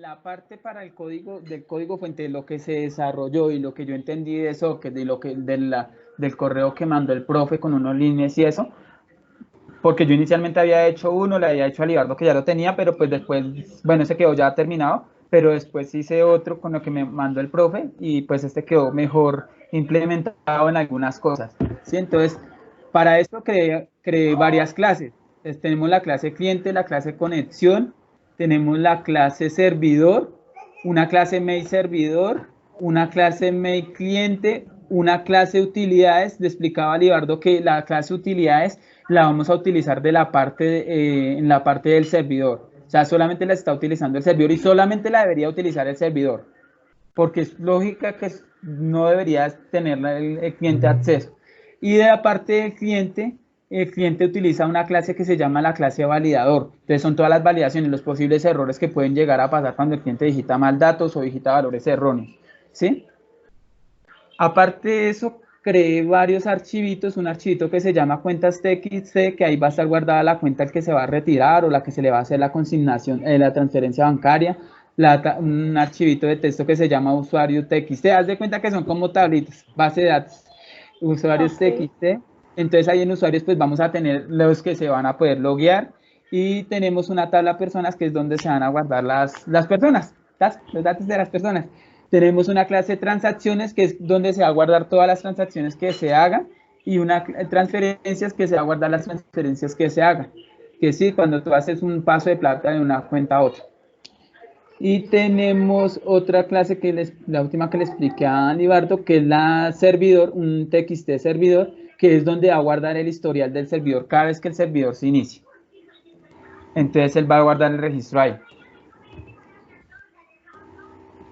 la parte para el código del código fuente, lo que se desarrolló y lo que yo entendí de eso, que de lo que del correo que mandó el profe con unos líneas y eso, porque yo inicialmente había hecho uno, le había hecho a Libardo que ya lo tenía, pero pues después, bueno, ese quedó ya terminado, pero después hice otro con lo que me mandó el profe y pues este quedó mejor implementado en algunas cosas, ¿sí? Entonces, para esto creé varias clases. Entonces, tenemos la clase cliente, la clase conexión, tenemos la clase servidor, una clase mail servidor, una clase mail cliente, una clase utilidades. Le explicaba a Libardo que la clase utilidades la vamos a utilizar de la parte, en la parte del servidor. O sea, solamente la está utilizando el servidor y solamente la debería utilizar el servidor. Porque es lógica que no debería tener el cliente acceso. Y de la parte del cliente, el cliente utiliza una clase que se llama la clase validador. Entonces son todas las validaciones, los posibles errores que pueden llegar a pasar cuando el cliente digita mal datos o digita valores erróneos, ¿sí? Aparte de eso, creé varios archivitos, un archivito que se llama cuentas TXT, que ahí va a estar guardada la cuenta al que se va a retirar o la que se le va a hacer la consignación, la transferencia bancaria, un archivito de texto que se llama usuario TXT. Haz de cuenta que son como tablitas, base de datos, usuarios TXT. Entonces ahí en usuarios pues vamos a tener los que se van a poder loguear y tenemos una tabla personas que es donde se van a guardar las personas, los datos de las personas. Tenemos una clase de transacciones que es donde se va a guardar todas las transacciones que se hagan y una transferencias que se va a guardar las transferencias que se hagan. Que sí, cuando tú haces un paso de plata de una cuenta a otra. Y tenemos otra clase que la última que le expliqué a Libardo, que es la servidor, un TXT servidor, que es donde va a guardar el historial del servidor cada vez que el servidor se inicie. Entonces él va a guardar el registro ahí.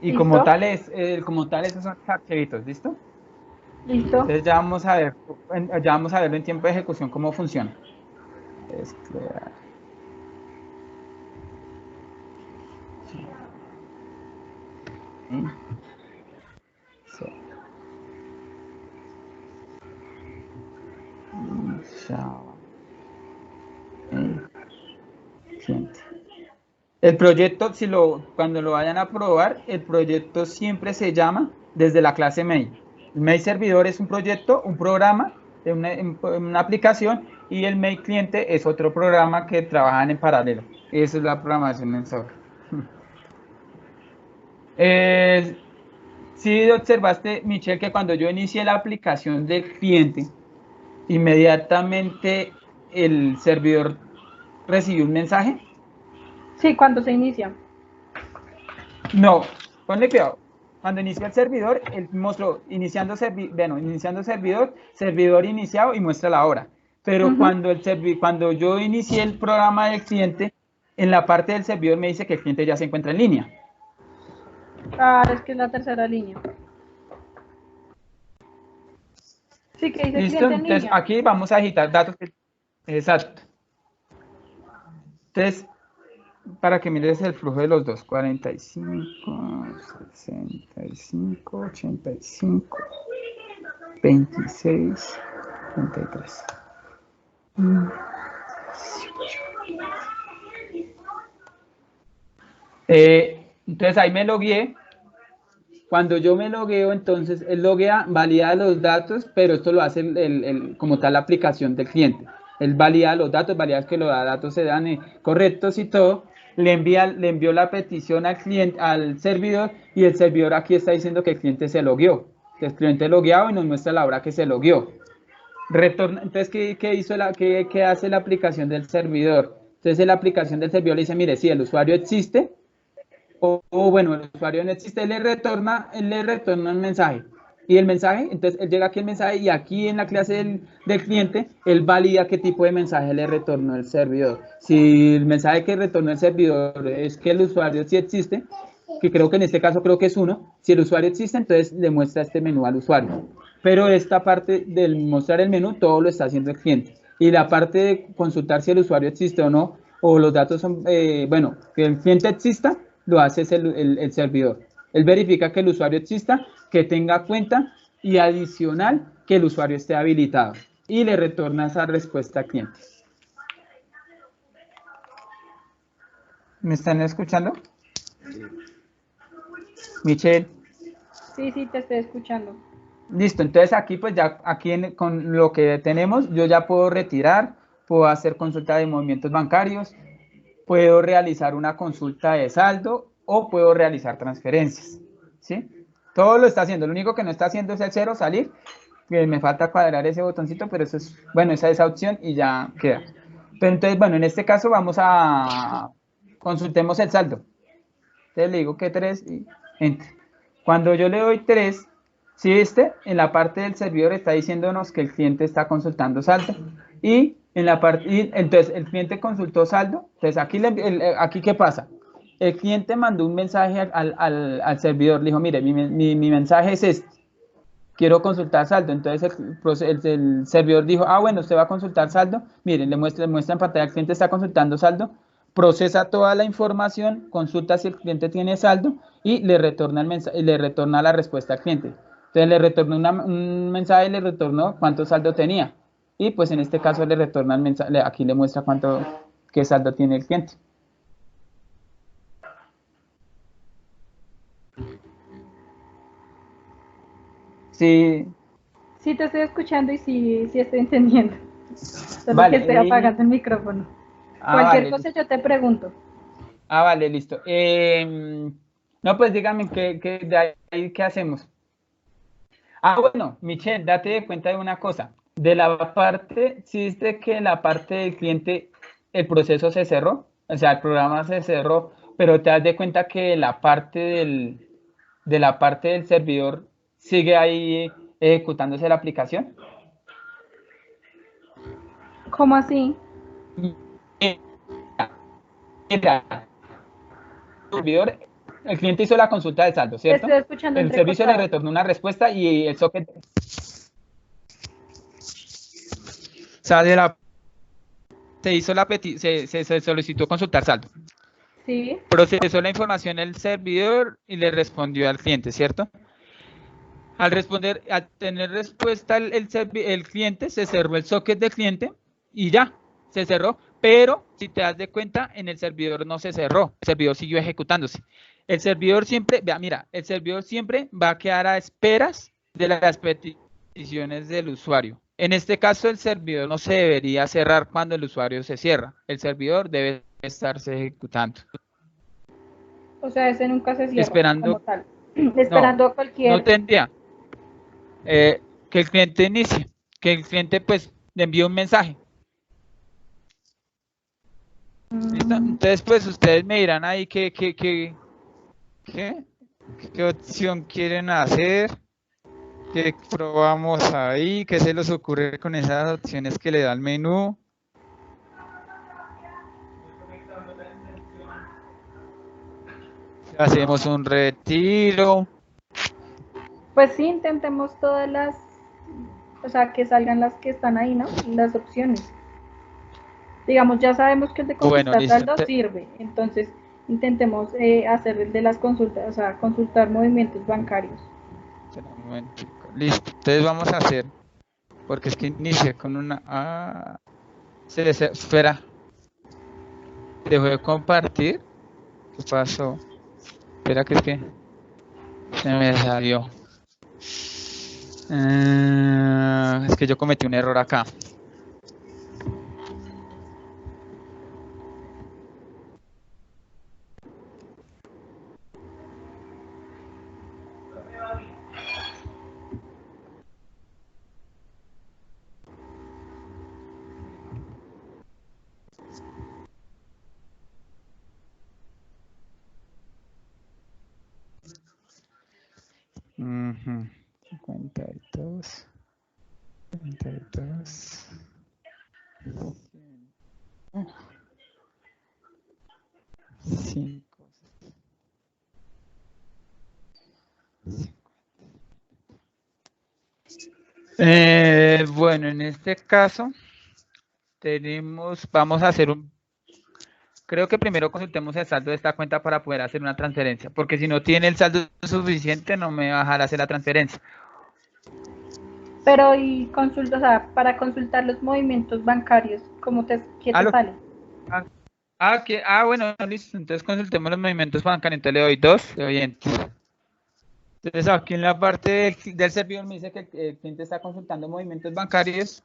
Y ¿Listo? como tal, esos son archivitos, ¿listo? Listo. Entonces ya vamos a verlo en tiempo de ejecución cómo funciona. Entonces, crear. Sí. El proyecto, cuando lo vayan a probar, el proyecto siempre se llama desde la clase mail. El mail servidor es un proyecto, un programa de una aplicación y el mail cliente es otro programa que trabajan en paralelo. Esa es la programación en software. Sí, observaste, Michelle, que cuando yo inicié la aplicación del cliente, inmediatamente el servidor recibió un mensaje. Sí, cuando se inicia. No, ponle cuidado. Cuando inició el servidor, él mostró iniciando servidor, servidor iniciado y muestra la hora. Pero cuando yo inicié el programa del cliente, en la parte del servidor me dice que el cliente ya se encuentra en línea. Claro, es que es la tercera línea. Sí, que dice ¿Listo? cliente en Entonces línea. aquí vamos a digitar datos. Exacto. Entonces, para que mires el flujo de los dos, 45, 65, 85, 26, 33. Entonces ahí me logueé. Cuando yo me logueo, entonces él loguea, valida los datos, pero esto lo hace como tal la aplicación del cliente. Él valida los datos, valida que los datos se dan correctos y todo. Le envió la petición al cliente, al servidor, y el servidor aquí está diciendo que el cliente se logueó. Que el cliente logueado y nos muestra la hora que se logueó. Entonces, ¿qué hace la aplicación del servidor? Entonces, la aplicación del servidor le dice, mire, si el usuario existe, bueno, el usuario no existe, él le retorna un mensaje. Y el mensaje, entonces él llega aquí el mensaje y aquí en la clase del cliente, él valida qué tipo de mensaje le retornó el servidor. Si el mensaje que retornó el servidor es que el usuario sí existe, que creo que en este caso creo que es 1, si el usuario existe, entonces le muestra este menú al usuario. Pero esta parte del mostrar el menú, todo lo está haciendo el cliente. Y la parte de consultar si el usuario existe o no, o los datos son, bueno, que el cliente exista, lo hace el servidor. Él verifica que el usuario exista, que tenga cuenta y adicional que el usuario esté habilitado. Y le retorna esa respuesta al cliente. ¿Me están escuchando? Michelle. Sí, sí, te estoy escuchando. Listo, entonces aquí pues ya con lo que tenemos yo ya puedo retirar, puedo hacer consulta de movimientos bancarios, puedo realizar una consulta de saldo o puedo realizar transferencias, ¿sí? Todo lo está haciendo, lo único que no está haciendo es el cero salir, que me falta cuadrar ese botoncito, pero eso es, bueno, esa opción y ya queda. Pero entonces, bueno, en este caso vamos a consultemos el saldo. Entonces le digo que 3 y enter. Cuando yo le doy 3, si viste, en la parte del servidor está diciéndonos que el cliente está consultando saldo. Y en la parte, entonces el cliente consultó saldo. Entonces aquí ¿qué pasa? El cliente mandó un mensaje al servidor, le dijo, mire, mi mensaje es este, quiero consultar saldo. Entonces el servidor dijo, bueno, usted va a consultar saldo. Miren, le muestra en pantalla, el cliente está consultando saldo, procesa toda la información, consulta si el cliente tiene saldo y le retorna el mensaje, le retorna la respuesta al cliente. Entonces le retornó un mensaje y le retornó cuánto saldo tenía. Y pues en este caso le retorna el mensaje, aquí le muestra qué saldo tiene el cliente. Sí. Sí, te estoy escuchando y sí, sí estoy entendiendo. Solo Vale, que estoy apagando el micrófono. Cualquier vale, cosa yo te pregunto. vale, listo. No, pues dígame, de ahí, ¿qué hacemos? Bueno, Michelle, date cuenta de una cosa. De la parte, si viste que la parte del cliente, el proceso se cerró, o sea, el programa se cerró, pero te das de cuenta que de la parte del servidor sigue ahí ejecutándose la aplicación. ¿Cómo así? Mira, el servidor, el cliente hizo la consulta del saldo, Te ¿cierto? estoy escuchando El servicio le entrecortado. retornó una respuesta y el socket sale se solicitó consultar saldo. Sí. Procesó la información el servidor y le respondió al cliente, ¿cierto? Al tener respuesta el cliente, se cerró el socket del cliente y ya, se cerró. Pero si te das de cuenta, en el servidor no se cerró, el servidor siguió ejecutándose. El servidor siempre, mira, el servidor siempre va a quedar a esperas de las peticiones del usuario. En este caso, el servidor no se debería cerrar cuando el usuario se cierra. El servidor debe estarse ejecutando. O sea, ese nunca se cierra Esperando, como tal. Esperando no cualquier... tendría que el cliente inicie, que el cliente pues le envíe un mensaje. ¿Listo? Entonces pues ustedes me dirán ahí qué opción quieren hacer, qué probamos ahí, qué se les ocurre con esas opciones que le da el menú. Hacemos un retiro. Pues sí, intentemos todas las... O sea, que salgan las que están ahí, ¿no? Las opciones. Digamos, ya sabemos que el de Bueno, consultar listo. saldo sirve. Entonces, intentemos hacer el de las consultas, o sea, consultar movimientos bancarios. Listo. Entonces vamos a hacer, porque es que inicia con una... espera. Dejó de compartir. ¿Qué pasó? Espera que es que se me salió. Es que yo cometí un error acá. Uh -huh. 52. 52. 5. Bueno, en este caso vamos a hacer creo que primero consultemos el saldo de esta cuenta para poder hacer una transferencia, porque si no tiene el saldo suficiente no me va a dejar hacer la transferencia. Pero y consulta, o sea, para consultar los movimientos bancarios, ¿qué te sale? Bueno, listo, entonces consultemos los movimientos bancarios, entonces le doy 2, le doy enter. Entonces aquí en la parte del servidor me dice que el cliente está consultando movimientos bancarios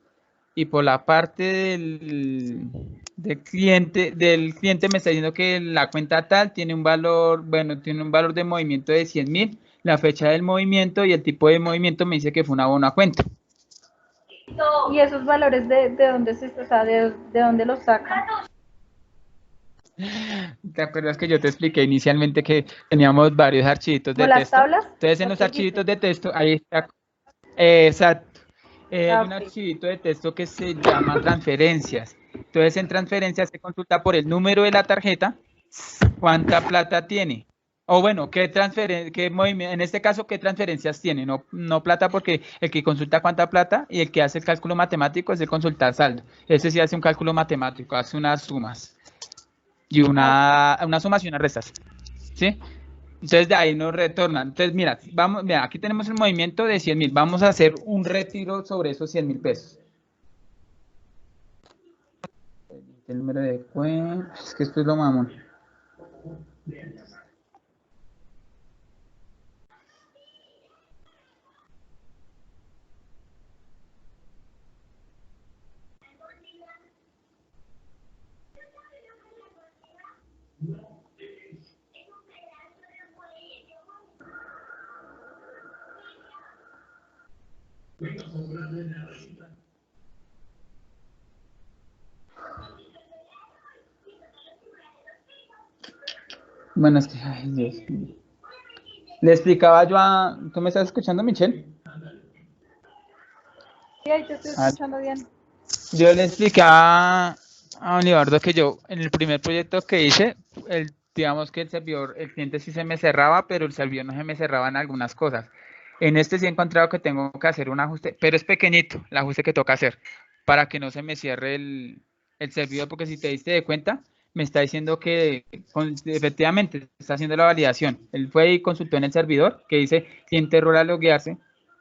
y por la parte del cliente me está diciendo que la cuenta tal tiene un valor, bueno, tiene un valor de movimiento de 100.000, la fecha del movimiento y el tipo de movimiento me dice que fue una buena cuenta. ¿Y esos valores de dónde o sea, de dónde los sacan? ¿Te acuerdas que yo te expliqué inicialmente que teníamos varios archivitos de ¿Como las texto? tablas? Entonces, en ¿Las los que dijiste? archivitos de texto, ahí está, exacto. Hay un Ok. archivito de texto que se llama transferencias. Entonces, en transferencias se consulta por el número de la tarjeta, cuánta plata tiene. O bueno, en este caso, qué transferencias tiene. No plata, porque el que consulta cuánta plata y el que hace el cálculo matemático es el consultar saldo. Ese sí hace un cálculo matemático, hace unas sumas y una sumas y unas restas. ¿Sí? Entonces de ahí nos retornan. Entonces, mira, aquí tenemos el movimiento de 100.000. Vamos a hacer un retiro sobre esos 100.000 pesos. El número de cuenta. Es que esto es lo mamón. Bueno, es que, ay, Dios. Le explicaba yo a. ¿Tú me estás escuchando, Michelle? Sí, ahí te estoy escuchando bien. Yo le explicaba a Olivardo que yo, en el primer proyecto que hice, digamos que el cliente sí se me cerraba, pero el servidor no se me cerraba en algunas cosas. En este sí he encontrado que tengo que hacer un ajuste, pero es pequeñito el ajuste que toca hacer para que no se me cierre el servidor, porque si te diste de cuenta, me está diciendo que efectivamente está haciendo la validación. Él fue y consultó en el servidor que dice cliente error al loguearse,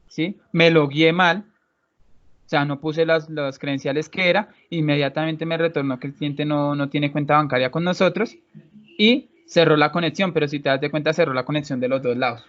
¿sí? Me logueé mal. O sea, no puse las credenciales que era, inmediatamente me retornó que el cliente no tiene cuenta bancaria con nosotros y cerró la conexión, pero si te das de cuenta, cerró la conexión de los dos lados.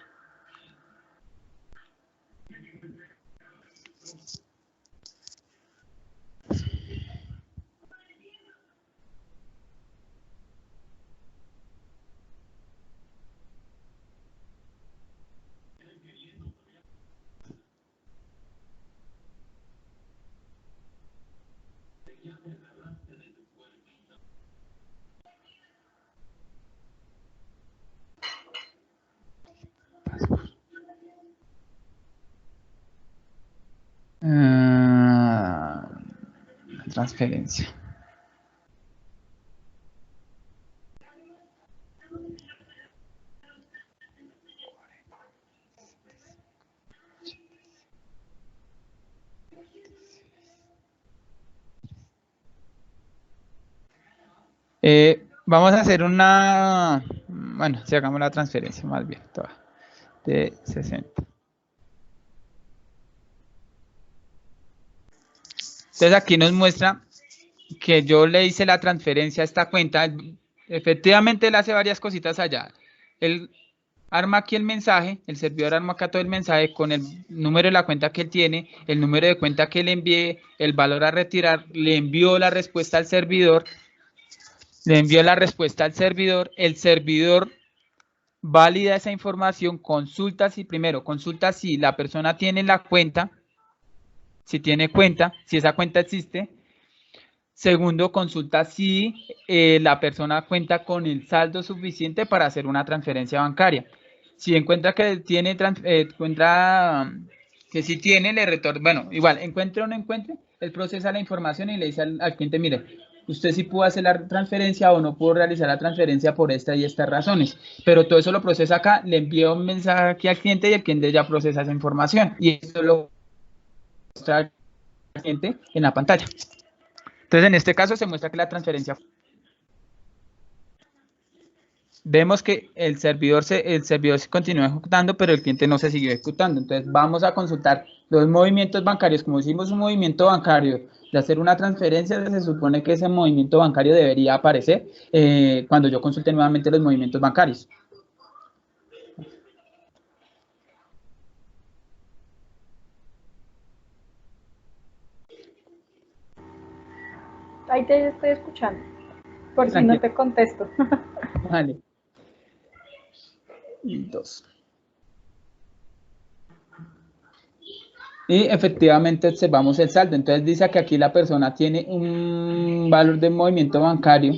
Transferencia. Vamos a hacer bueno, si hagamos la transferencia más bien, toda, de 60. Entonces aquí nos muestra que yo le hice la transferencia a esta cuenta. Efectivamente, él hace varias cositas allá. Él arma aquí el mensaje, el servidor arma acá todo el mensaje con el número de la cuenta que él tiene, el número de cuenta que le envié, el valor a retirar, le envió la respuesta al servidor, el servidor valida esa información, consulta si la persona tiene la cuenta, si tiene cuenta, si esa cuenta existe. Segundo, consulta si la persona cuenta con el saldo suficiente para hacer una transferencia bancaria. Si encuentra que tiene, que si tiene, le retorna. Bueno, igual, encuentre o no encuentre, él procesa la información y le dice al cliente, mire, usted sí pudo hacer la transferencia o no pudo realizar la transferencia por esta y estas razones. Pero todo eso lo procesa acá, le envía un mensaje aquí al cliente y el cliente ya procesa esa información. Y eso lo muestra al cliente en la pantalla. Entonces, en este caso se muestra que la transferencia. Vemos que el servidor se continúa ejecutando, pero el cliente no se siguió ejecutando. Entonces, vamos a consultar los movimientos bancarios. Como hicimos un movimiento bancario de hacer una transferencia, se supone que ese movimiento bancario debería aparecer cuando yo consulte nuevamente los movimientos bancarios. ahí te estoy escuchando, por si Tranquilo. no te contesto. Vale. Y 2. Y efectivamente observamos el saldo. Entonces dice que aquí la persona tiene un valor de movimiento bancario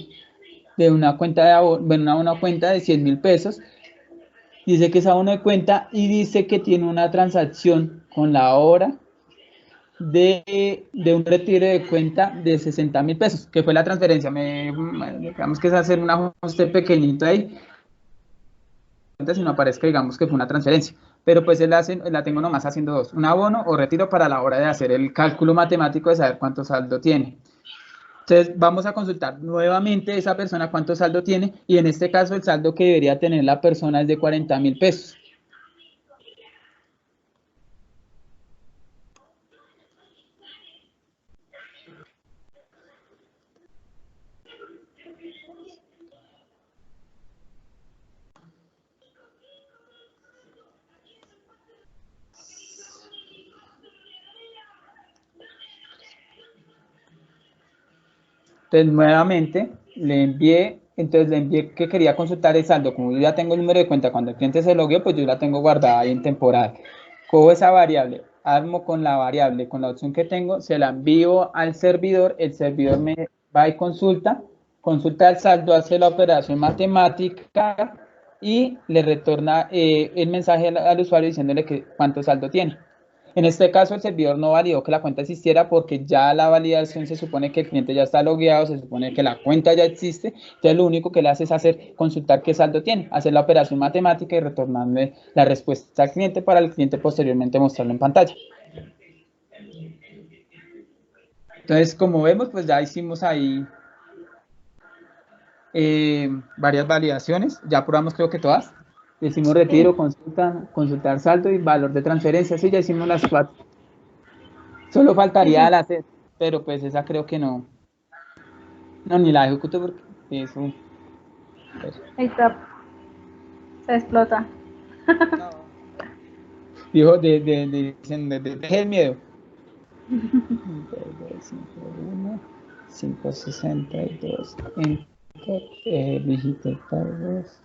de una cuenta una cuenta de 100.000 pesos. Dice que es abono de cuenta y dice que tiene una transacción con la hora de un retiro de cuenta de 60.000 pesos, que fue la transferencia. Digamos que es hacer un ajuste pequeñito ahí, si no aparezca, digamos que fue una transferencia. Pero pues la tengo nomás haciendo dos, un abono o retiro para la hora de hacer el cálculo matemático de saber cuánto saldo tiene. Entonces vamos a consultar nuevamente esa persona cuánto saldo tiene y en este caso el saldo que debería tener la persona es de 40.000 pesos. Entonces nuevamente le envié que quería consultar el saldo. Como yo ya tengo el número de cuenta cuando el cliente se logueó, pues yo la tengo guardada ahí en temporal. Cojo esa variable, armo con la variable, con la opción que tengo, se la envío al servidor, el servidor me va y consulta el saldo, hace la operación matemática y le retorna el mensaje al usuario diciéndole que cuánto saldo tiene. En este caso, el servidor no validó que la cuenta existiera porque ya la validación se supone que el cliente ya está logueado, se supone que la cuenta ya existe, entonces lo único que le hace es consultar qué saldo tiene, hacer la operación matemática y retornarle la respuesta al cliente para el cliente posteriormente mostrarlo en pantalla. Entonces, como vemos, pues ya hicimos ahí varias validaciones, ya probamos creo que todas. Hicimos retiro, consultar saldo y valor de transferencia, sí, ya hicimos las 4. Solo faltaría la C, pero pues esa creo que no, ni la ejecuto porque eso. Ahí está, se explota. Dijo, deje el miedo. 562, dígito 53.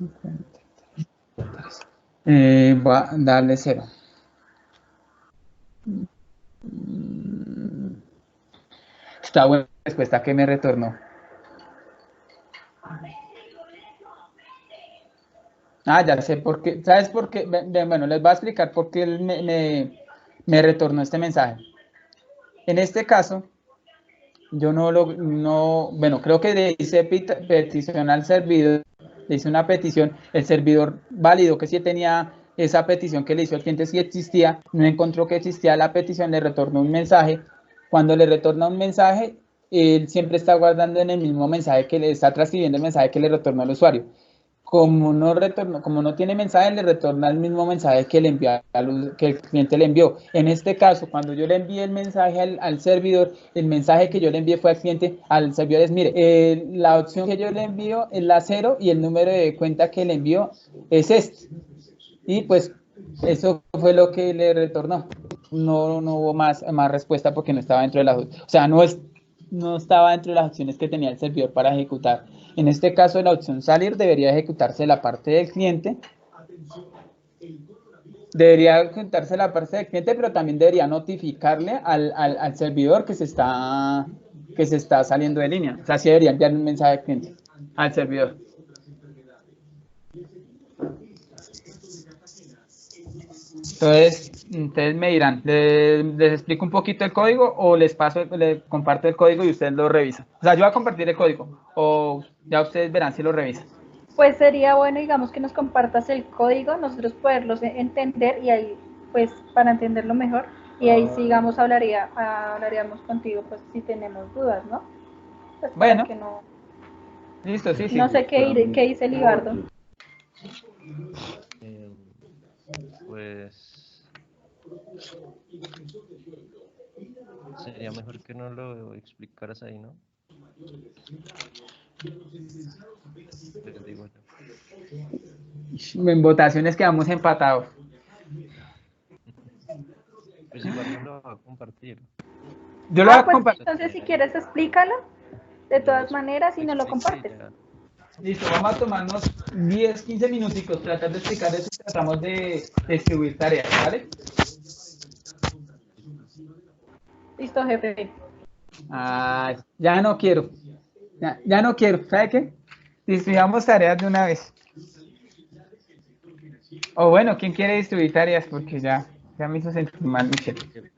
Voy a darle 0. Está buena respuesta que me retornó. Ya sé por qué. ¿Sabes por qué? Bueno, les voy a explicar por qué él me retornó este mensaje. En este caso, yo bueno, creo que le hice petición al servidor, le hice una petición, el servidor validó que sí tenía esa petición que le hizo el cliente, sí existía, no encontró que existía la petición, le retornó un mensaje. Cuando le retorna un mensaje, él siempre está guardando en el mismo mensaje que le está transcribiendo el mensaje que le retornó al usuario. Como no tiene mensaje, le retorna el mismo mensaje que que el cliente le envió. En este caso, cuando yo le envié el mensaje al servidor, el mensaje que yo le envié fue al cliente, al servidor es, mire, la opción que yo le envío es la 0 y el número de cuenta que le envió es este. Y pues eso fue lo que le retornó. No hubo más respuesta porque no estaba dentro de las, o sea, no estaba dentro de las opciones que tenía el servidor para ejecutar. En este caso, la opción salir debería ejecutarse la parte del cliente. Debería ejecutarse la parte del cliente, pero también debería notificarle al servidor que se está saliendo de línea. O sea, sí debería enviar un mensaje al cliente, al servidor. Entonces me dirán, ¿les explico un poquito el código o les comparto el código y ustedes lo revisan? O sea, yo voy a compartir el código o ya ustedes verán si lo revisan. Pues sería bueno, digamos, que nos compartas el código, nosotros poderlos entender y ahí, pues, para entenderlo mejor, y ahí sigamos, hablaríamos contigo, pues, si tenemos dudas, ¿no? Pues para Bueno, que no... listo, sí. No sé qué dice Libardo. Pues sería mejor que no lo explicaras ahí, ¿no? Les digo yo. En votaciones quedamos empatados. Pues igual no lo va a compartir. Yo lo voy a Pues compartir. entonces si quieres explícalo de Ya todas los maneras y no lo expliqué, compartes. ya. Listo, vamos a tomarnos 10, 15 minuticos, tratar de explicar eso y tratamos de distribuir tareas, ¿vale? Listo, jefe. Ah, ya no quiero. Ya no quiero. ¿Sabe qué? Distribuyamos tareas de una vez. O bueno, ¿quién quiere distribuir tareas? Porque ya me hizo sentir mal, Michelle. Jefe,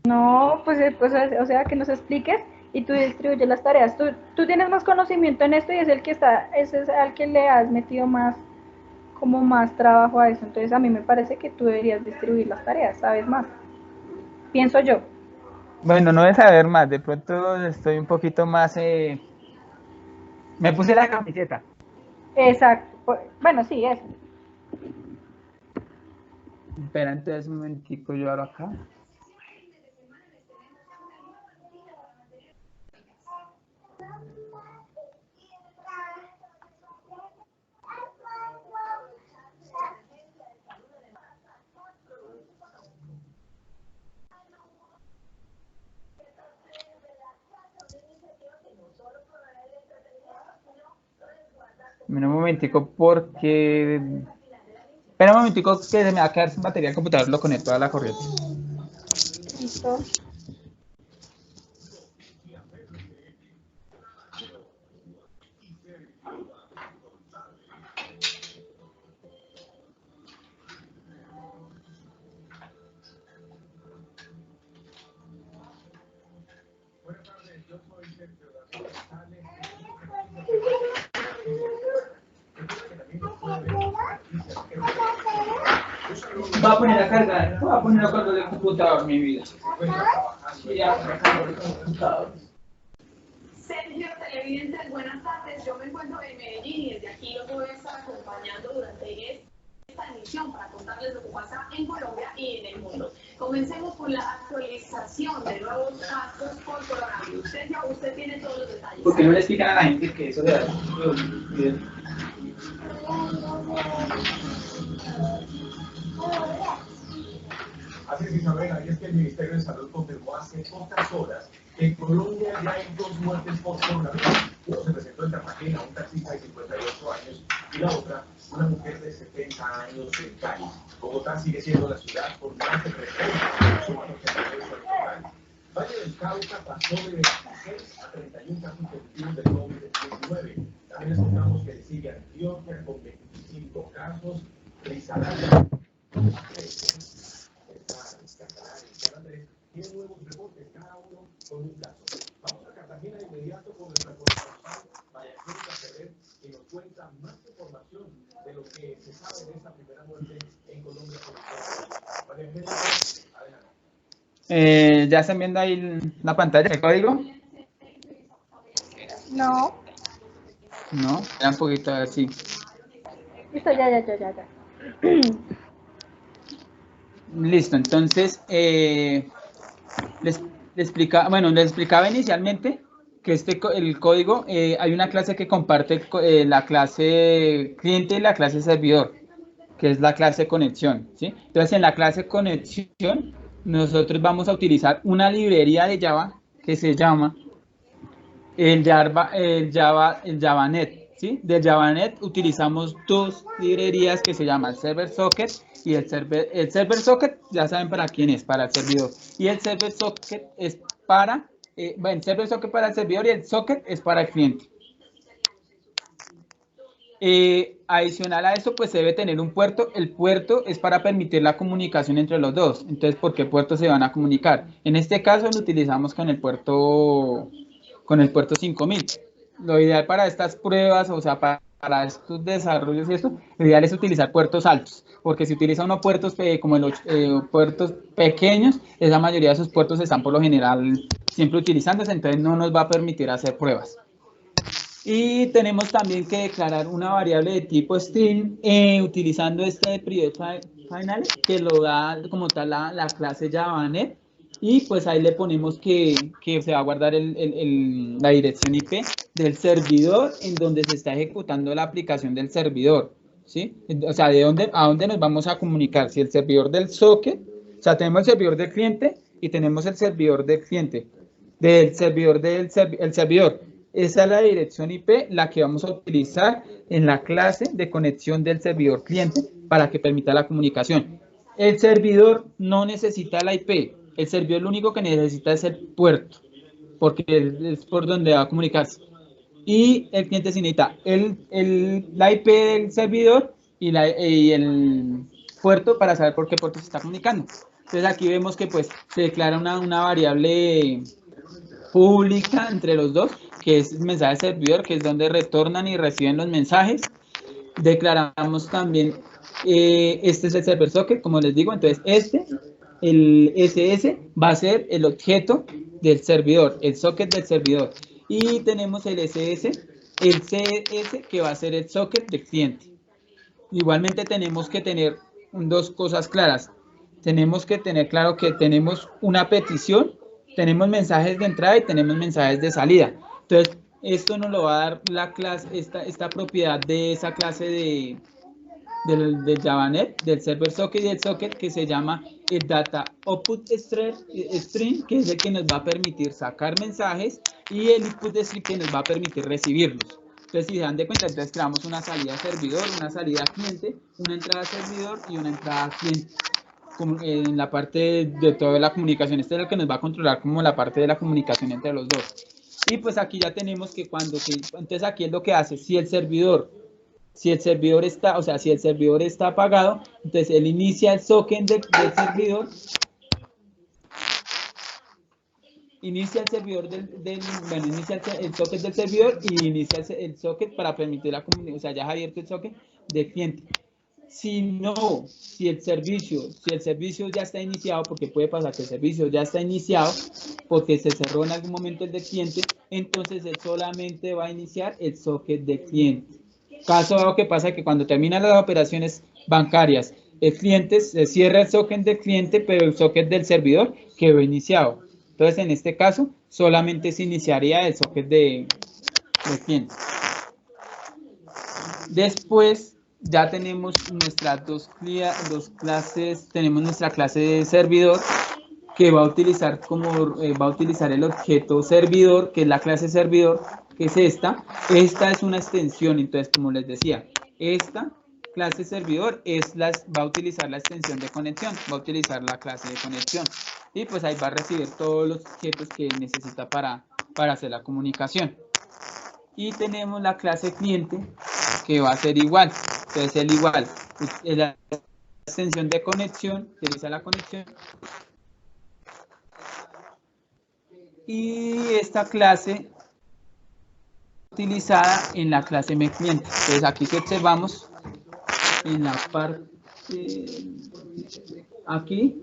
No, pues, o sea, que nos expliques y tú distribuyes las tareas. Tú tienes más conocimiento en esto y es el que ese es al que le has metido más, como más trabajo a eso. Entonces a mí me parece que tú deberías distribuir las tareas, sabes más. Pienso yo. Bueno, no de saber más, de pronto estoy un poquito más... me puse la camiseta. Exacto. Bueno, sí, eso. Espera, entonces un momentico, yo abro acá. Un momentico porque... Espera un momentico que se me va a quedar sin batería el computador, lo conecto a la corriente. Listo. Va a poner a cargar, voy a poner a cargar el computador, mi vida. Sí, ya, a cargar el computador. Sergio, televidentes, buenas tardes. Yo me encuentro en Medellín y desde aquí los voy a estar acompañando durante esta emisión para contarles lo que pasa en Colombia y en el mundo. Comencemos con la actualización de nuevos casos por coronavirus. Sergio, usted tiene todos los detalles. ¿Por qué no le explican a la gente que eso se da? Así es, Isabela, y es que el Ministerio de Salud confirmó hace pocas horas que en Colombia ya hay 2 muertes por coronavirus. Uno se presentó en Cartagena, un taxista de 58 años, y la otra, una mujer de 70 años en Cali. Bogotá sigue siendo la ciudad con más de 30 suman 89 total. Valle del Cauca pasó de 26 a 31 casos positivos de COVID-19. También les contamos que sigue Antioquia con 25 casos, Risaralda. Tiene nuevos reportes, cada uno con un caso. Vamos a Cartagena de inmediato con nuestra corresponsal María Angélica Ferrer, que nos cuenta más información de lo que se sabe de esta primera muerte en Colombia. María Angélica, adelante. ¿Ya están viendo ahí la pantalla, el código? No. No, era un poquito así. Listo, ya. Listo, entonces les explicaba inicialmente que el código, hay una clase que comparte la clase cliente y la clase servidor, que es la clase conexión, ¿sí? Entonces en la clase conexión nosotros vamos a utilizar una librería de Java que se llama el Javanet, ¿sí? De Javanet utilizamos dos librerías que se llaman Server Socket y el Server Socket, ya saben para quién es, para el servidor. Y el Server Socket es para, el Server Socket para el servidor y el Socket es para el cliente. Adicional a eso, pues se debe tener un puerto. El puerto es para permitir la comunicación entre los dos. Entonces, ¿por qué puertos se van a comunicar? En este caso lo utilizamos con el puerto 5000. Lo ideal para estas pruebas, o sea, para estos desarrollos y esto, lo ideal es utilizar puertos altos, porque si utiliza unos puertos como los puertos pequeños, esa mayoría de esos puertos están por lo general siempre utilizándose, entonces no nos va a permitir hacer pruebas. Y tenemos también que declarar una variable de tipo string utilizando este private final que lo da como tal la clase Javanet. Y pues ahí le ponemos que se va a guardar la dirección IP del servidor en donde se está ejecutando la aplicación del servidor, ¿sí? O sea, a dónde nos vamos a comunicar, si el servidor del socket, o sea, tenemos el servidor del cliente y tenemos el servidor del cliente. del servidor el servidor. Esa es la dirección IP, la que vamos a utilizar en la clase de conexión del servidor cliente para que permita la comunicación. El servidor no necesita la IP, el servidor lo único que necesita es el puerto, porque es por donde va a comunicarse. Y el cliente sí necesita la IP del servidor y el puerto para saber por qué puerto se está comunicando. Entonces aquí vemos que pues se declara una variable pública entre los dos, que es el mensaje servidor, que es donde retornan y reciben los mensajes. Declaramos también, este es el server socket, como les digo, entonces el SS va a ser el objeto del servidor, el socket del servidor. Y tenemos el SS, el CS, que va a ser el socket del cliente. Igualmente tenemos que tener dos cosas claras. Tenemos que tener claro que tenemos una petición, tenemos mensajes de entrada y tenemos mensajes de salida. Entonces, esto nos lo va a dar la clase, esta propiedad de esa clase del JavaNet, del server socket y del socket, que se llama el data output string, que es el que nos va a permitir sacar mensajes, y el input string, que nos va a permitir recibirlos. Entonces, si se dan de cuenta, entonces creamos una salida servidor, una salida cliente, una entrada servidor y una entrada cliente. En la parte de toda la comunicación, este es el que nos va a controlar como la parte de la comunicación entre los dos. Y pues aquí ya tenemos que entonces aquí es lo que hace, si el servidor está, o sea, si el servidor está apagado, entonces él inicia el socket del servidor, inicia el servidor inicia el socket del servidor y inicia el socket para permitir la comunicación, o sea, ya es abierto el socket del cliente. Si el servicio ya está iniciado, porque puede pasar que el servicio ya está iniciado, porque se cerró en algún momento el del cliente, entonces él solamente va a iniciar el socket del cliente. Caso dado que pasa que cuando terminan las operaciones bancarias, el cliente se cierra el socket del cliente, pero el socket del servidor quedó iniciado. Entonces, en este caso, solamente se iniciaría el socket del cliente. Después, ya tenemos nuestras dos clases, tenemos nuestra clase de servidor, que va a utilizar el objeto servidor, que es la clase servidor, que es esta. Esta es una extensión, entonces, como les decía, esta clase servidor va a utilizar la extensión de conexión, va a utilizar la clase de conexión, y pues ahí va a recibir todos los objetos que necesita para hacer la comunicación. Y tenemos la clase cliente, que va a ser igual. Entonces, el igual es la extensión de conexión, utiliza la conexión. Y esta clase utilizada en la clase cliente. Entonces, aquí si observamos en la parte aquí,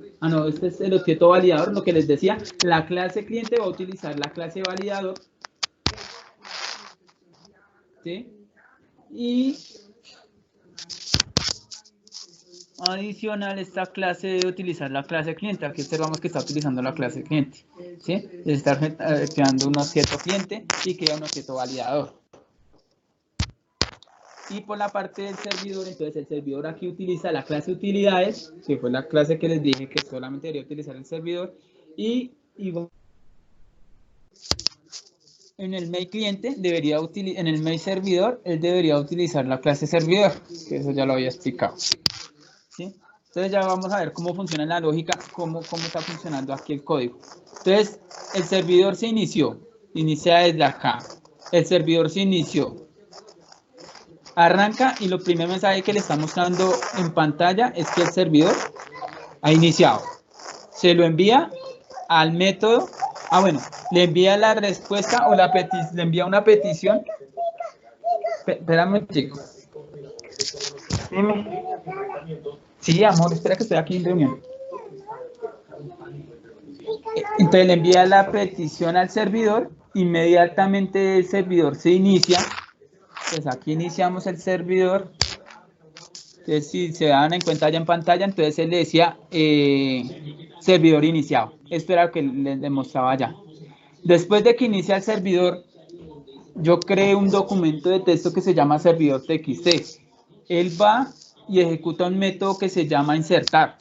este es el objeto validador, lo que les decía, la clase cliente va a utilizar la clase validador, ¿sí? Y adicional, esta clase de utilizar la clase cliente. Aquí observamos que está utilizando la clase cliente, ¿sí? Está creando un objeto cliente y crea un objeto validador. Y por la parte del servidor, entonces el servidor aquí utiliza la clase utilidades, que fue la clase que les dije que solamente debería utilizar el servidor, y en el mail cliente en el mail servidor, él debería utilizar la clase servidor, que eso ya lo había explicado. ¿Sí? Entonces ya vamos a ver cómo funciona la lógica, cómo está funcionando aquí el código. Entonces, el servidor se inicia desde acá. El servidor se inició. Arranca y lo primer mensaje que le está mostrando en pantalla es que el servidor ha iniciado. Se lo envía al método. Le envía la respuesta o le envía una petición. Espérame, chico. Dime. Sí, amor, espera que estoy aquí en reunión. Entonces le envía la petición al servidor, inmediatamente el servidor se inicia. Pues aquí iniciamos el servidor. Entonces, si se dan en cuenta ya en pantalla, entonces él le decía servidor iniciado. Esto era lo que les demostraba ya. Después de que inicia el servidor, yo creé un documento de texto que se llama servidor txt. Él va y ejecuta un método que se llama insertar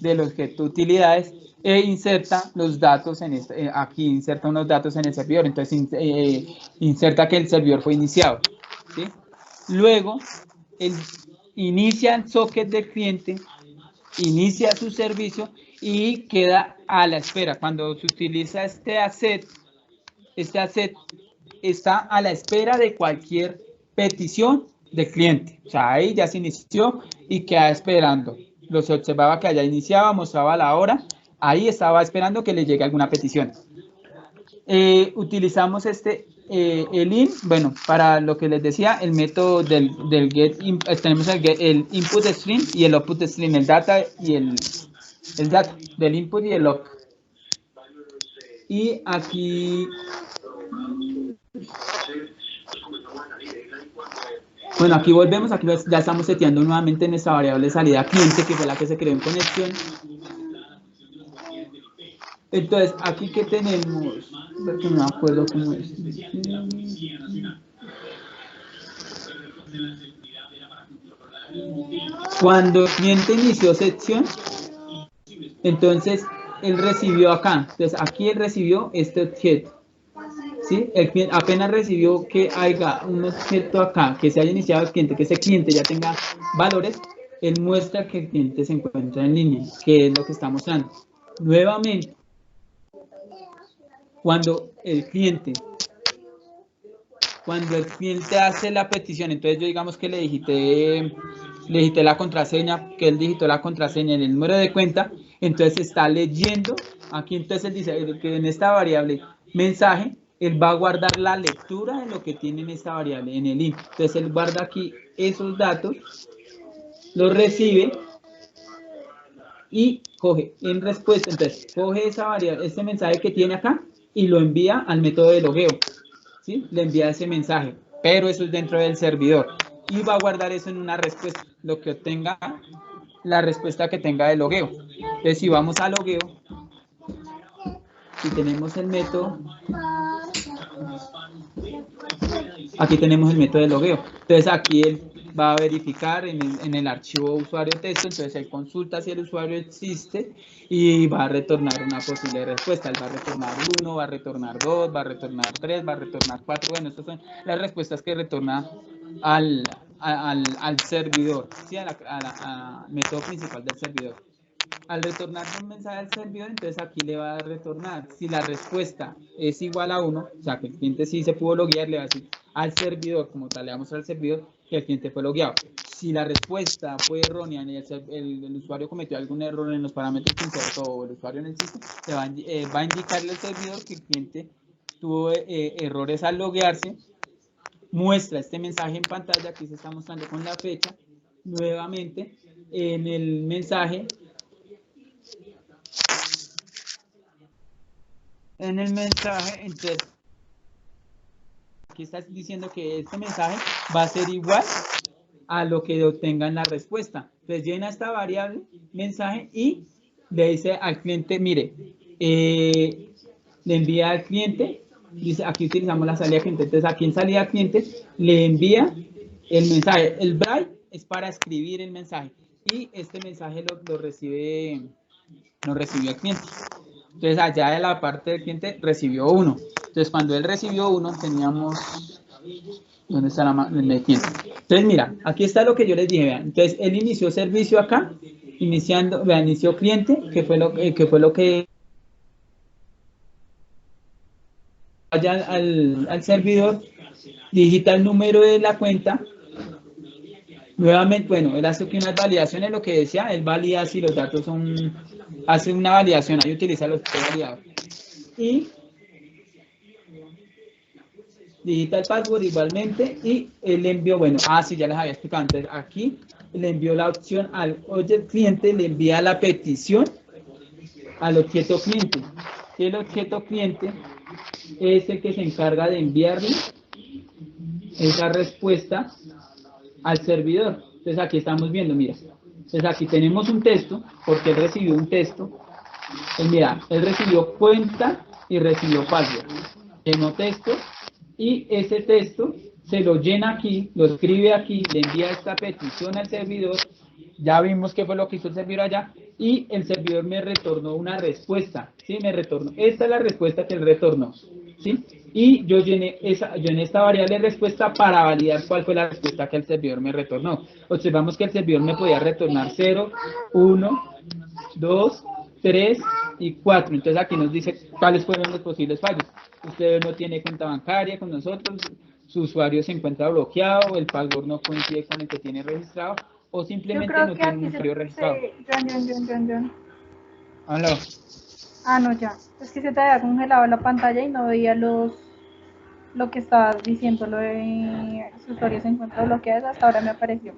del objeto utilidades, e inserta los datos en aquí inserta unos datos en el servidor, entonces inserta que el servidor fue iniciado, ¿sí? Luego inicia el socket del cliente, inicia su servicio y queda a la espera. Cuando se utiliza este asset está a la espera de cualquier petición del cliente. O sea, ahí ya se inició y queda esperando. Lo se observaba que allá iniciaba, mostraba la hora, ahí estaba esperando que le llegue alguna petición. Utilizamos el in, bueno, para lo que les decía, el método del get, tenemos el input string y el output string, el data y el data, del input y el output. Y aquí, bueno, aquí volvemos, aquí ya estamos seteando nuevamente nuestra variable salida cliente, que fue la que se creó en conexión. Entonces, aquí que tenemos, porque no me acuerdo cómo es. Cuando el cliente inició sección, entonces él recibió acá. Entonces, aquí él recibió este objeto. ¿Sí? El cliente apenas recibió que haya un objeto acá, que se haya iniciado el cliente, que ese cliente ya tenga valores, él muestra que el cliente se encuentra en línea, que es lo que está mostrando. Nuevamente, cuando el cliente hace la petición, entonces yo digamos que le digité la contraseña, que él digitó la contraseña en el número de cuenta, entonces está leyendo, aquí entonces dice que en esta variable mensaje, él va a guardar la lectura de lo que tiene en esta variable, en el int. Entonces él guarda aquí esos datos, los recibe y coge en respuesta, entonces coge esa variable, este mensaje que tiene acá y lo envía al método de logueo, ¿sí? Le envía ese mensaje, pero eso es dentro del servidor y va a guardar eso en una respuesta, lo que obtenga, la respuesta que tenga de logueo. Entonces si vamos a logueo, si tenemos el método, aquí tenemos el método de logueo, entonces aquí él va a verificar en el archivo usuario texto, entonces él consulta si el usuario existe y va a retornar una posible respuesta. Él va a retornar 1, va a retornar 2, va a retornar 3, va a retornar 4. Bueno, estas son las respuestas que retorna al servidor, ¿sí? al método principal del servidor. Al retornar un mensaje al servidor, entonces aquí le va a retornar. Si la respuesta es igual a 1, o sea que el cliente sí se pudo loguear, le va a decir al servidor, como tal, le vamos al servidor que el cliente fue logueado. Si la respuesta fue errónea y el usuario cometió algún error en los parámetros que insertó o el usuario en el sistema, va a indicarle al servidor que el cliente tuvo errores al loguearse. Muestra este mensaje en pantalla, aquí se está mostrando con la fecha. Nuevamente, en el mensaje, entonces, aquí está diciendo que este mensaje va a ser igual a lo que obtenga en la respuesta. Entonces llena esta variable mensaje y le dice al cliente, mire, le envía al cliente, dice, aquí utilizamos la salida cliente, entonces aquí en salida cliente le envía el mensaje. El braille es para escribir el mensaje y este mensaje lo recibió el cliente. Entonces allá de la parte del cliente recibió 1. Entonces cuando él recibió 1 teníamos, ¿dónde está el cliente? Entonces mira, aquí está lo que yo les dije, vean. Entonces él inició servicio acá, inició cliente, que fue lo que vaya al servidor, digita el número de la cuenta. Nuevamente, bueno, él hace aquí unas validaciones, lo que decía, él valida si los datos son, hace una validación, ahí utiliza los validados. Y digita el password igualmente y él envió, bueno, sí, ya les había explicado antes, aquí le envió la opción al cliente, le envía la petición al objeto cliente. Y el objeto cliente es el que se encarga de enviarle esa respuesta al servidor. Entonces aquí estamos viendo, mira, entonces aquí tenemos un texto, porque él recibió un texto. Entonces mira, él recibió cuenta y recibió password, llenó texto y ese texto se lo llena aquí, lo escribe aquí, le envía esta petición al servidor. Ya vimos qué fue lo que hizo el servidor allá y el servidor me retornó una respuesta, ¿sí? Me retornó, esta es la respuesta que él retornó, ¿sí? Y yo llené esta variable respuesta para validar cuál fue la respuesta que el servidor me retornó. Observamos que el servidor me podía retornar 0, 1, 2, 3 y 4. Entonces aquí nos dice cuáles fueron los posibles fallos. Usted no tiene cuenta bancaria con nosotros, su usuario se encuentra bloqueado, el password no coincide con el que tiene registrado, o Yo simplemente creo no que tiene un aquí usuario registrado. John. Aló. Ah, no, ya. Es que se te había congelado la pantalla y no veía lo que estabas diciendo, lo de su usuario se encuentra bloqueado, hasta ahora me apareció.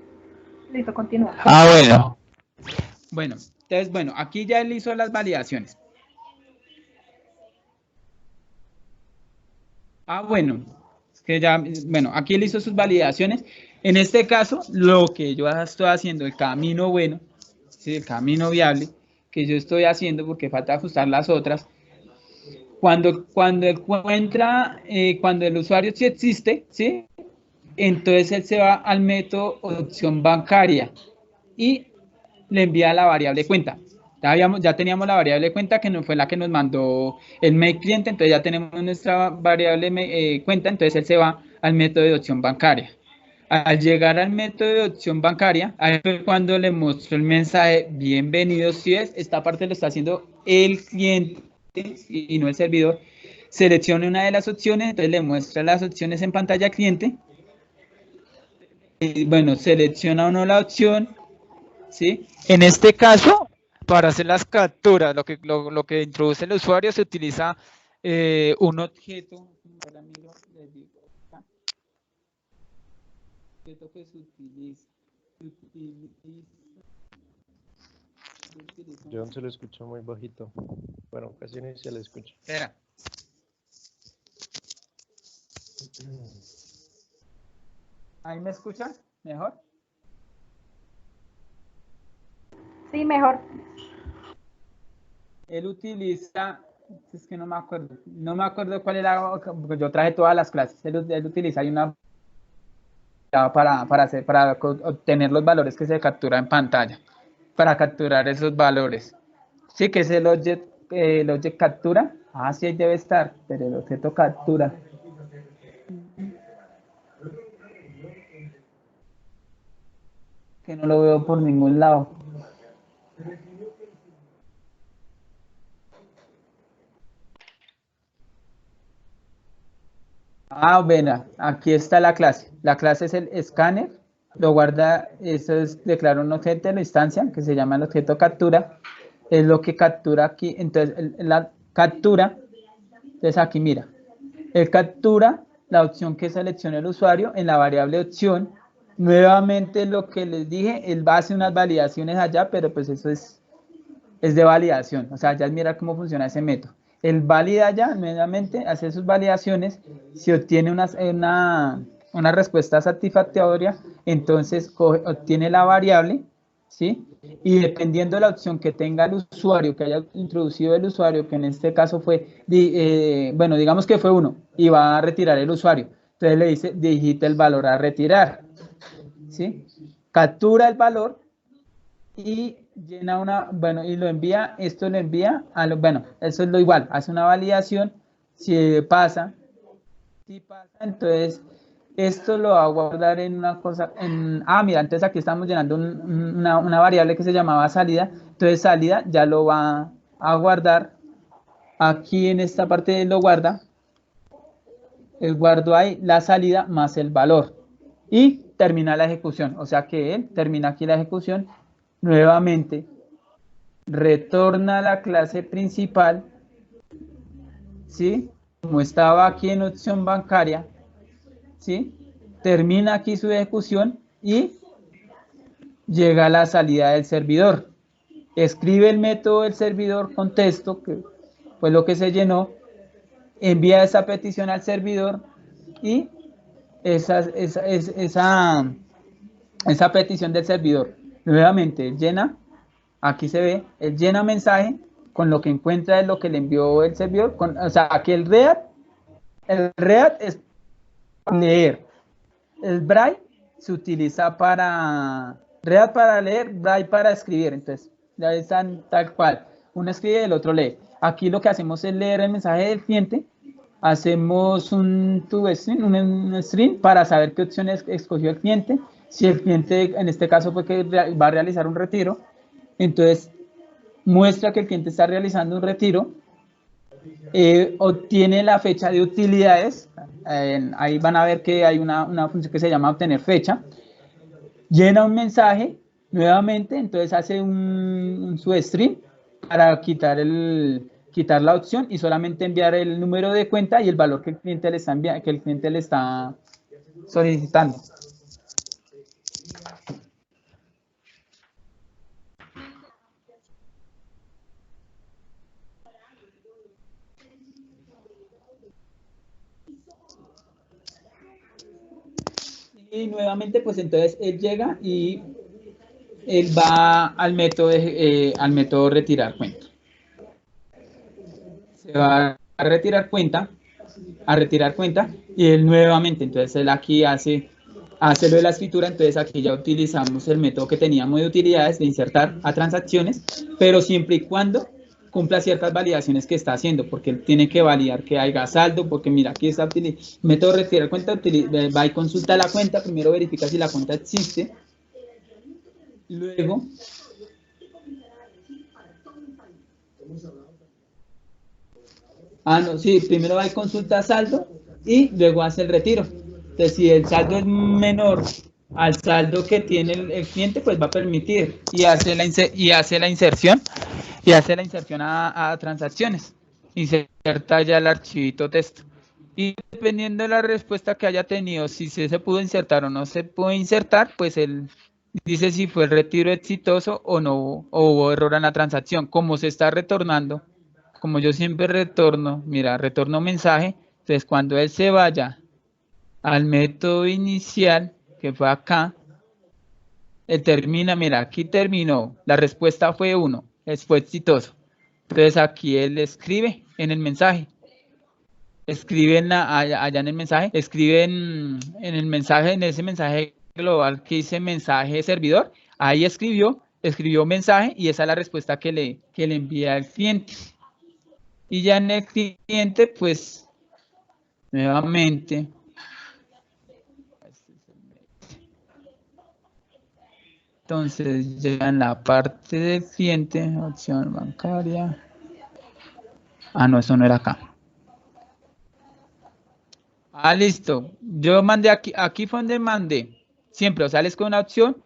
Listo, continúa. Ah, bueno. Bueno, entonces, bueno, aquí ya él hizo las validaciones. Ah, bueno, es que ya, bueno, aquí él hizo sus validaciones. En este caso, lo que yo estoy haciendo, el camino bueno, ¿sí? El camino viable que yo estoy haciendo, porque falta ajustar las otras. Cuando encuentra, cuando el usuario sí existe, ¿sí? Entonces él se va al método opción bancaria y le envía la variable cuenta. Ya teníamos la variable cuenta que no fue la que nos mandó el mail cliente, entonces ya tenemos nuestra variable cuenta, entonces él se va al método de opción bancaria. Al llegar al método de opción bancaria, ahí fue cuando le mostró el mensaje, bienvenido, si es, esta parte lo está haciendo el cliente y no el servidor. Seleccione una de las opciones, entonces le muestra las opciones en pantalla cliente. Bueno, selecciona uno la opción, ¿sí? En este caso, para hacer las capturas, lo que introduce el usuario, se utiliza un objeto, que se utiliza. John se lo escucha muy bajito. Bueno, casi ni se le escucha. Espera. ¿Ahí me escuchan? ¿Mejor? Sí, mejor. Él utiliza, es que no me acuerdo cuál era, porque yo traje todas las clases. Él utiliza ahí una para obtener los valores que se capturan en pantalla, para capturar esos valores. Sí, que es el object captura. Ah, sí, ahí debe estar, pero el objeto captura. Que no lo veo por ningún lado. Ah, bueno, aquí está la clase. La clase es el escáner. Lo guarda, eso es, declara un objeto en la instancia que se llama el objeto captura. Es lo que captura aquí. Entonces, la captura. Entonces, aquí mira. Él captura la opción que selecciona el usuario en la variable opción. Nuevamente, lo que les dije, él va a hacer unas validaciones allá, pero pues eso es de validación. O sea, ya mira cómo funciona ese método. Él valida ya, nuevamente, hace sus validaciones. Si obtiene una respuesta satisfactoria, entonces obtiene la variable, ¿sí? Y dependiendo de la opción que tenga el usuario, que haya introducido el usuario, que en este caso fue, bueno, digamos que fue 1, y va a retirar el usuario. Entonces le dice, digita el valor a retirar, ¿sí? Captura el valor y llena bueno, y lo envía, esto lo envía bueno, eso es lo igual, hace una validación, si pasa, entonces esto lo va a guardar en una cosa, mira, entonces aquí estamos llenando una variable que se llamaba salida, entonces salida ya lo va a guardar, aquí en esta parte lo guarda, el guardo ahí la salida más el valor, y termina la ejecución, o sea que él termina aquí la ejecución, nuevamente retorna a la clase principal, ¿sí? Como estaba aquí en opción bancaria, ¿sí? Termina aquí su ejecución y llega a la salida del servidor. Escribe el método del servidor con texto, que fue lo que se llenó, envía esa petición al servidor y esa petición del servidor nuevamente llena. Aquí se ve, él llena mensaje con lo que encuentra es lo que le envió el servidor. O sea, aquí el read es leer. El braille se utiliza read para leer, braille para escribir. Entonces, ya están tal cual. Uno escribe y el otro lee. Aquí lo que hacemos es leer el mensaje del cliente, hacemos un string, un string para saber qué opciones escogió el cliente. Si el cliente, en este caso, fue que va a realizar un retiro, entonces muestra que el cliente está realizando un retiro, obtiene la fecha de utilidades, ahí van a ver que hay una función que se llama obtener fecha, llena un mensaje nuevamente, entonces hace un substring para quitar la opción y solamente enviar el número de cuenta y el valor que el cliente le está que el cliente le está solicitando. Y nuevamente, pues entonces él llega y él va al método retirar cuenta. Se va a retirar cuenta, y él nuevamente, entonces él aquí hace lo de la escritura, entonces aquí ya utilizamos el método que teníamos de utilidades de insertar a transacciones, pero siempre y cuando cumpla ciertas validaciones que está haciendo, porque él tiene que validar que haya saldo, porque mira, aquí está el método de retirar cuenta, va y consulta la cuenta, primero verifica si la cuenta existe, luego primero va y consulta saldo y luego hace el retiro. Entonces, si el saldo es menor al saldo que tiene el cliente, pues va a permitir y hace la inserción a transacciones. Inserta ya el archivito texto. Y dependiendo de la respuesta que haya tenido, si se pudo insertar o no se pudo insertar, pues él dice si fue el retiro exitoso o no, o hubo error en la transacción. Como se está retornando, como yo siempre retorno, mira, retorno mensaje, entonces cuando él se vaya al método inicial, que fue acá, él termina, mira, aquí terminó, la respuesta fue 1, fue exitoso. Entonces aquí él escribe en el mensaje, allá en el mensaje, escribe en el mensaje, en ese mensaje global que dice mensaje servidor, ahí escribió mensaje y esa es la respuesta que le envía al cliente. Y ya en el cliente, pues, nuevamente, entonces ya en la parte del cliente, opción bancaria, no, eso no era acá. Listo, yo mandé aquí fue donde mandé, siempre, o sales con una opción,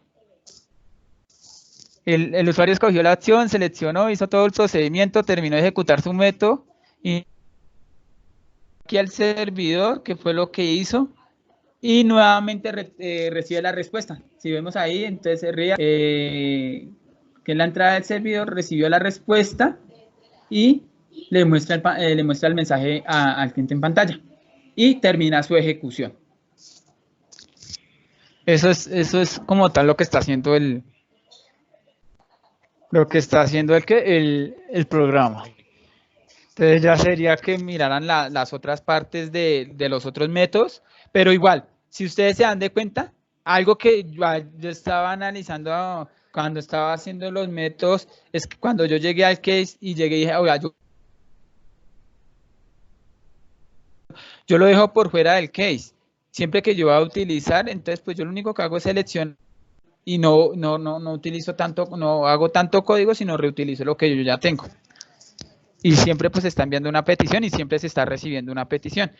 el usuario escogió la opción, seleccionó, hizo todo el procedimiento, terminó de ejecutar su método, y aquí al servidor, que fue lo que hizo, y nuevamente recibe la respuesta. Si vemos ahí, entonces que en la entrada del servidor recibió la respuesta y le muestra el mensaje al cliente en pantalla y termina su ejecución. Eso es como tal lo que está haciendo el programa. Entonces ya sería que miraran las otras partes de los otros métodos, pero igual, si ustedes se dan de cuenta, algo que yo estaba analizando cuando estaba haciendo los métodos, es que cuando yo llegué al case y llegué y dije, oiga, yo lo dejo por fuera del case, siempre que yo voy a utilizar, entonces pues yo lo único que hago es seleccionar y no utilizo tanto, no hago tanto código, sino reutilizo lo que yo ya tengo. Y siempre pues se está enviando una petición y siempre se está recibiendo una petición.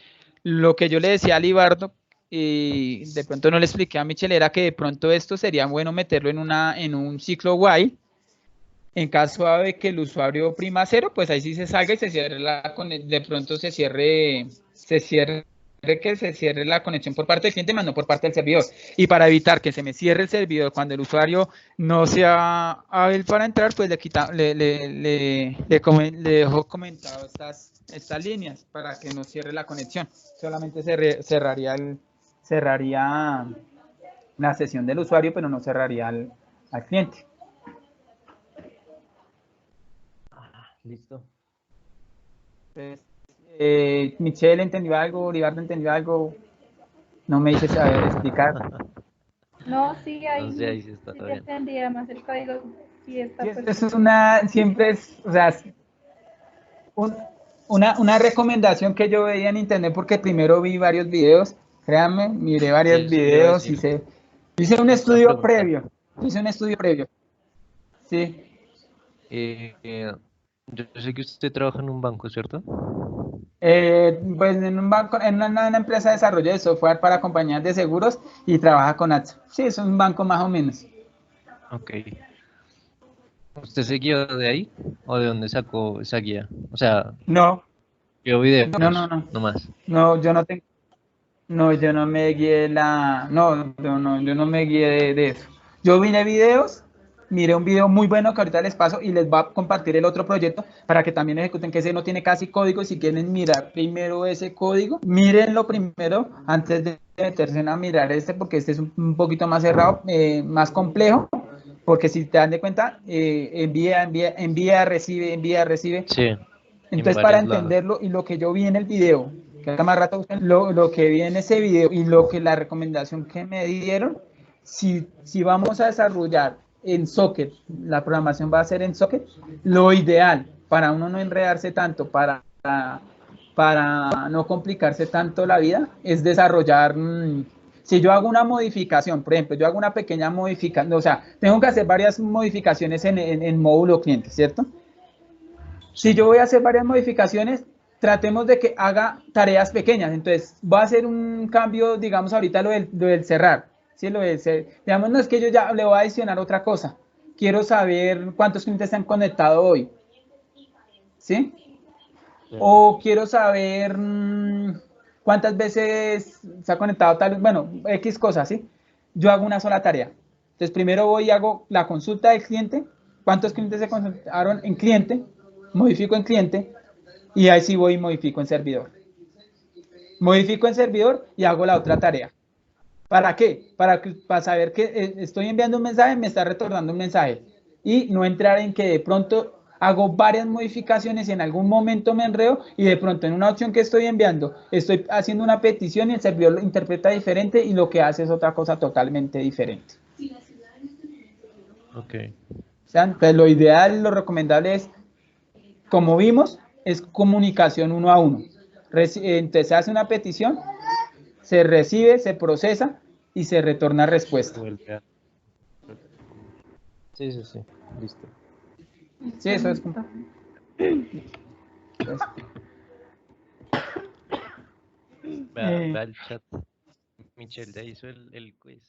Lo que yo le decía a Libardo, y de pronto no le expliqué a Michelle, era que de pronto esto sería bueno meterlo en un ciclo while. En caso de que el usuario prima 0, pues ahí sí se salga y se cierre de pronto se cierre la conexión por parte del cliente, más no por parte del servidor. Y para evitar que se me cierre el servidor cuando el usuario no sea hábil para entrar, pues le dejo comentado estas líneas para que no cierre la conexión. Solamente cerraría la sesión del usuario, pero no cerraría al cliente. Listo. Entonces, Michelle entendió algo, Libardo entendió algo, no me dices explicar. No, sí, ahí No sé, ahí sí está sí bien. entendí, además el código Y esta Sí, pues, eso es siempre es, o sea, un- una recomendación que yo veía en internet porque primero vi varios videos, créanme, miré Sí, varios eso le iba a videos, decir. hice un Una estudio pregunta. previo, sí. Eh, eh, yo sé que usted trabaja en un banco, ¿cierto? Pues en un banco, en una empresa de desarrollo de software para compañías de seguros y trabaja con AXA. Sí, es un banco más o menos. Ok. ¿Usted se guió de ahí? ¿O de dónde sacó esa guía? O sea, No, vio no, no, videos, no. nomás. No, yo no tengo, no, yo no me guié yo no me guié de eso. Yo miré videos, miré un video muy bueno que ahorita les paso y les voy a compartir el otro proyecto para que también ejecuten, que ese no tiene casi código. Si quieren mirar primero ese código, mírenlo primero antes de meterse a mirar este, porque este es un poquito más cerrado, más complejo, porque si te dan de cuenta, envía, recibe. Sí, en Entonces, para varios lados. entenderlo y lo que yo vi en el video, que acá más rato busquen, lo que vi en ese video y lo que la recomendación que me dieron, si vamos a desarrollar en Socket, la programación va a ser en Socket, lo ideal para uno no enredarse tanto, para no complicarse tanto la vida, es desarrollar, si yo hago una modificación, por ejemplo, yo hago una pequeña modificación, o sea, tengo que hacer varias modificaciones en módulo cliente, ¿cierto? Si Sí. yo voy a hacer varias modificaciones, tratemos de que haga tareas pequeñas. Entonces, voy a hacer un cambio, digamos, ahorita lo del cerrar. ¿Sí? Digamos, no es que yo ya le voy a adicionar otra cosa. Quiero saber cuántos clientes se han conectado hoy. ¿Sí? Sí. O quiero saber cuántas veces se ha conectado tal, bueno, X cosas, ¿sí? Yo hago una sola tarea. Entonces, primero voy y hago la consulta del cliente, cuántos clientes se conectaron en cliente, modifico en cliente, y ahí sí voy y modifico en servidor. Modifico en servidor y hago la otra tarea. ¿Para qué? Para saber que estoy enviando un mensaje, me está retornando un mensaje. Y no entrar en que de pronto hago varias modificaciones y en algún momento me enredo y de pronto en una opción que estoy enviando estoy haciendo una petición y el servidor lo interpreta diferente y lo que hace es otra cosa totalmente diferente. Ok. O sea, entonces lo ideal, lo recomendable es, como vimos, es comunicación uno a uno. Entonces se hace una petición, se recibe, se procesa y se retorna respuesta. Vuelve a- Sí, sí, sí. Listo. Sí, eso es. listo. Pues, Vea, eh, vea el chat. Michelle ya hizo el quiz.